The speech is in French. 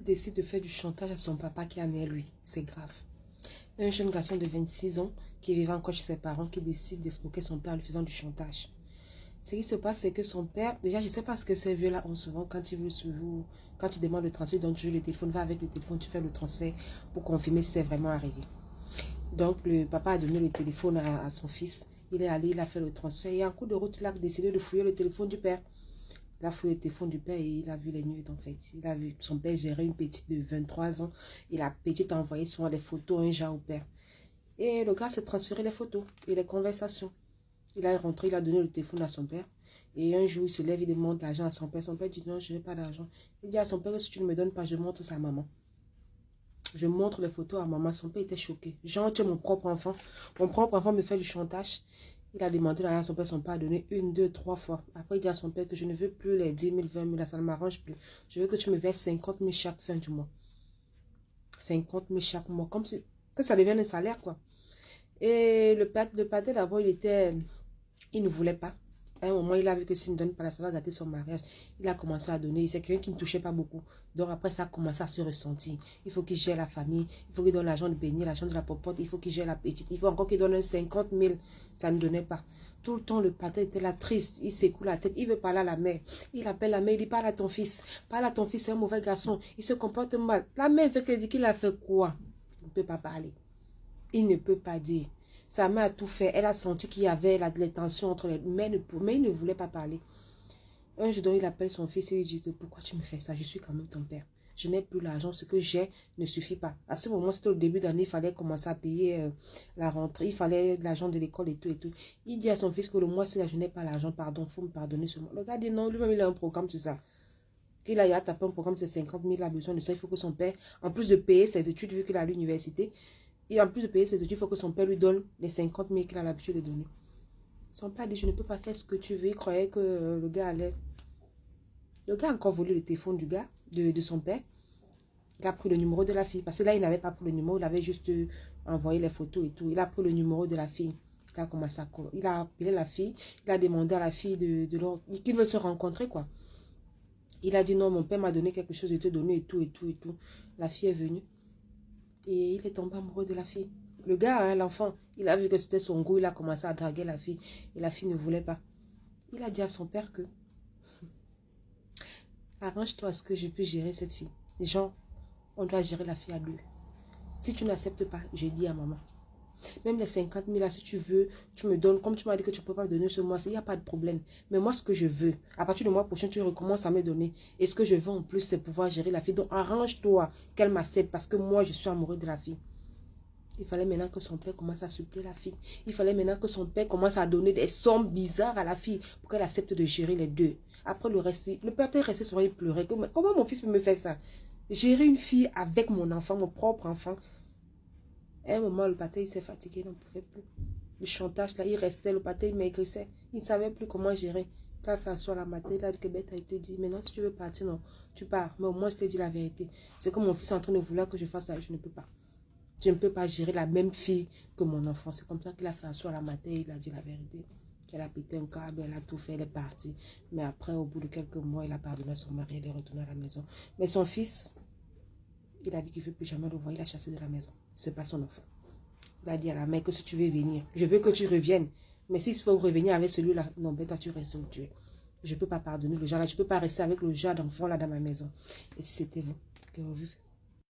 décide de faire du chantage à son papa qui en est lui. C'est grave. Un jeune garçon de 26 ans qui vivait encore chez ses parents qui décide d'escroquer son père en lui faisant du chantage. Ce qui se passe, c'est que son père, déjà, je ne sais pas ce que ces vieux-là ont souvent quand ils veulent souvent, quand tu demandes le transfert, donc tu joues le téléphone, va avec le téléphone, tu fais le transfert pour confirmer si c'est vraiment arrivé. Donc, le papa a donné le téléphone à son fils. Il est allé, il a fait le transfert. Et en cours de route, il a décidé de fouiller le téléphone du père. Il a fouillé le téléphone du père et il a vu les nudes en fait. Il a vu son père gérer une petite de 23 ans. Et la petite a envoyé souvent des photos un genre au père. Et le gars s'est transféré les photos et les conversations. Il est rentré, il a donné le téléphone à son père. Et un jour, il se lève, il demande l'argent à son père. Son père dit non, je n'ai pas d'argent. Il dit à son père que si tu ne me donnes pas, je montre ça à maman. Je montre les photos à maman. Son père était choqué. Genre, tu es mon propre enfant. Mon propre enfant me fait du chantage. Il a demandé l'argent à son père, son père a donné 1, 2, 3 fois. Après, il dit à son père que je ne veux plus les 10 000, 20 000, là, ça ne m'arrange plus. Je veux que tu me verses 50 000 chaque fin du mois. 50 000 chaque mois. Comme si que ça devienne un salaire, quoi. Et le père d'abord, il ne voulait pas. À un moment, il a vu que s'il ne donne pas là, ça va gâter son mariage. Il a commencé à donner. C'est quelqu'un qui ne touchait pas beaucoup. Donc après, ça a commencé à se ressentir. Il faut qu'il gère la famille. Il faut qu'il donne l'argent de baigner, l'argent de la popote. Il faut qu'il gère la petite. Il faut encore qu'il donne un 50 000. Ça ne donnait pas. Tout le temps, le pater était là triste. Il secoue la tête. Il veut parler à la mère. Il appelle la mère. Il dit, parle à ton fils. Parle à ton fils, c'est un mauvais garçon. Il se comporte mal. La mère fait qu'il dit qu'il a fait quoi? Il ne peut pas parler. Il ne peut pas dire. Sa mère a tout fait. Elle a senti qu'il y avait les tensions entre les... Mais il ne voulait pas parler. Un jour, il appelle son fils et lui dit que pourquoi tu me fais ça? Je suis quand même ton père. Je n'ai plus l'argent. Ce que j'ai ne suffit pas. À ce moment, c'était au début d'année. Il fallait commencer à payer la rentrée. Il fallait l'argent de l'école et tout et tout. Il dit à son fils que le mois-ci, je n'ai pas l'argent. Pardon, il faut me pardonner ce mois. Le gars dit non. Lui-même, il a un programme sur ça. Il a tapé un programme, c'est 50 000. Il a besoin de ça. Il faut que son père, en plus de payer ses études, vu qu'il est à l'université, et en plus de payer ses études, il faut que son père lui donne les 50 000 qu'il a l'habitude de donner. Son père dit, je ne peux pas faire ce que tu veux. Il croyait que le gars allait... Le gars a encore volé le téléphone du gars, de son père. Il a pris le numéro de la fille. Parce que là, il n'avait pas pris le numéro. Il avait juste envoyé les photos et tout. Il a pris le numéro de la fille. Il a commencé à... Il a appelé la fille. Il a demandé à la fille qu'il veut se rencontrer, quoi. Il a dit, non, mon père m'a donné quelque chose, de te donner et tout, et tout, et tout. La fille est venue. Et il est tombé amoureux de la fille. Le gars, hein, l'enfant, il a vu que c'était son goût. Il a commencé à draguer la fille. Et la fille ne voulait pas. Il a dit à son père que... Arrange-toi à ce que je puisse gérer cette fille. Genre, on doit gérer la fille à deux. Si tu n'acceptes pas, je dis à maman. Même les 50 000 là, si tu veux, tu me donnes. Comme tu m'as dit que tu ne peux pas me donner ce mois-ci, il n'y a pas de problème. Mais moi, ce que je veux, à partir du mois prochain, tu recommences à me donner. Et ce que je veux en plus, c'est pouvoir gérer la fille. Donc, arrange-toi qu'elle m'accepte parce que moi, je suis amoureux de la fille. Il fallait maintenant que son père commence à suppléer la fille. Il fallait maintenant que son père commence à donner des sommes bizarres à la fille pour qu'elle accepte de gérer les deux. Après le reste, le père était resté sur lui, il pleurait. Comment mon fils peut me faire ça? Gérer une fille avec mon enfant, mon propre enfant. À un moment, le pâté, il s'est fatigué, il n'en pouvait plus. Le chantage, là, il restait, le pâté, il maigrissait. Il ne savait plus comment gérer. Il a fait asseoir la matinée, il a dit que Bête, il te dit, maintenant, si tu veux partir, non, tu pars. Mais au moins, je t'ai dit la vérité. C'est que mon fils est en train de vouloir que je fasse ça, je ne peux pas. Je ne peux pas gérer la même fille que mon enfant. C'est comme ça qu'il a fait asseoir la matinée, il a dit la vérité. Elle a pété un câble, elle a tout fait, elle est partie. Mais après, au bout de quelques mois, il a pardonné à son mari, elle est retournée à la maison. Mais son fils, il a dit qu'il ne veut plus jamais le voir, il a chassé de la maison. Ce n'est pas son enfant. Il a dit à la mère que si tu veux venir, je veux que tu reviennes. Mais s'il faut revenir avec celui-là, non, ben toi tu restes où tu es. Je ne peux pas pardonner le genre là, je ne peux pas rester avec le genre d'enfant là dans ma maison. Et si c'était vous, que vous